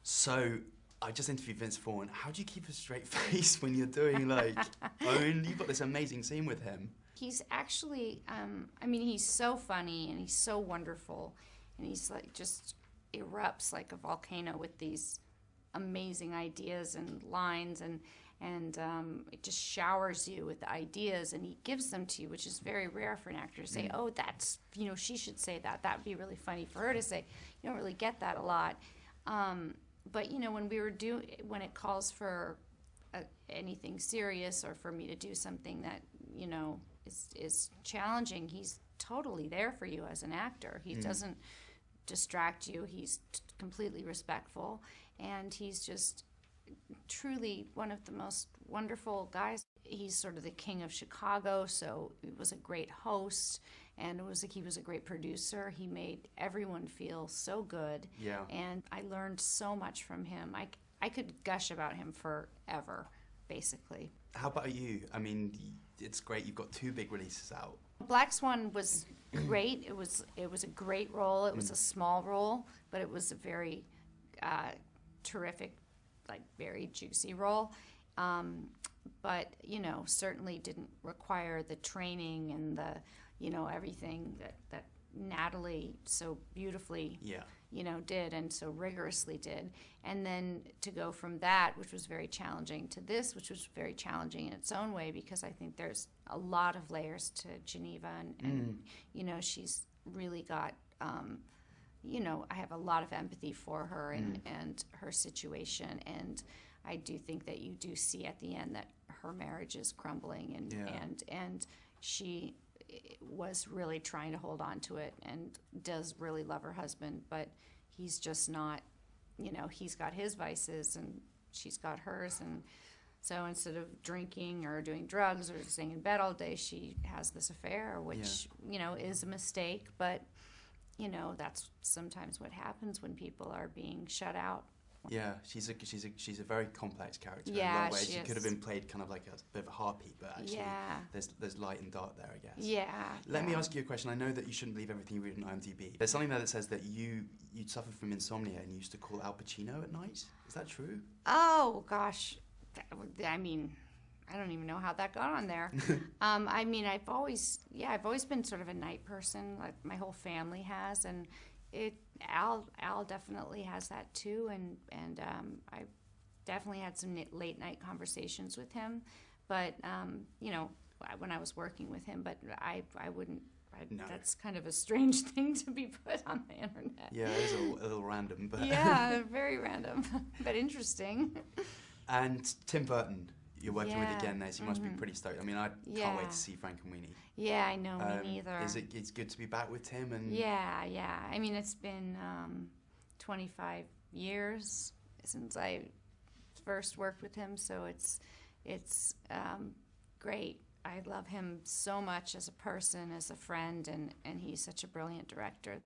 So, I just interviewed Vince Vaughn. How do you keep a straight face when you're doing, like, Own? You've got this amazing scene with him. He's actually, I mean, he's so funny and he's so wonderful, and he's like just erupts like a volcano with these amazing ideas and lines, and it just showers you with the ideas, and he gives them to you, which is very rare for an actor to say, oh, that's, you know, she should say that. That'd be really funny for her to say. You don't really get that a lot. But, you know, when it calls for anything serious or for me to do something that, you know, is challenging, he's totally there for you as an actor. He doesn't distract you. He's completely respectful, and he's just truly one of the most wonderful guys. He's sort of the king of Chicago, so he was a great host, and he was a great producer. He made everyone feel so good, Yeah. and I learned so much from him. I could gush about him forever, basically. How about you? I mean, it's great. You've got 2 big releases out. Black Swan was great. It was a great role. It was a small role, but it was a very terrific, like very juicy role. But you know, certainly didn't require the training and the, you know, everything that Natalie so beautifully, you know, did, and so rigorously did. And then to go from that, which was very challenging, to this, which was very challenging in its own way, because I think there's a lot of layers to Geneva, and you know, she's really got, you know, I have a lot of empathy for her and her situation, and I do think that you do see at the end that her marriage is crumbling, and she was really trying to hold on to it and does really love her husband, but he's just not, you know, he's got his vices and she's got hers, and so instead of drinking or doing drugs or staying in bed all day, she has this affair, which, you know, is a mistake, but, you know, that's sometimes what happens when people are being shut out. Yeah, she's a very complex character. Yeah, in a lot of ways. she She is. could have been played kind of like a bit of a harpy, but actually there's light and dark there, I guess. Yeah. Let me ask you a question. I know that you shouldn't believe everything you read on IMDb. There's something there that says that you suffered from insomnia and you used to call Al Pacino at night. Is that true? Oh gosh, I mean, I don't even know how that got on there. I mean, I've always been sort of a night person, like my whole family has, and Al definitely has that too, and I definitely had some late night conversations with him, but you know, when I was working with him, but I wouldn't. No. That's kind of a strange thing to be put on the internet. Yeah, it is a little random, but yeah, very random, but interesting. And Tim Burton, you're working with again there, so you must be Mm-hmm. pretty stoked. I mean, I can't wait to see Frank and Weenie. Yeah, I know, me neither. It's good to be back with Tim and Yeah. I mean, it's been 25 years since I first worked with him, so it's great. I love him so much as a person, as a friend, and he's such a brilliant director.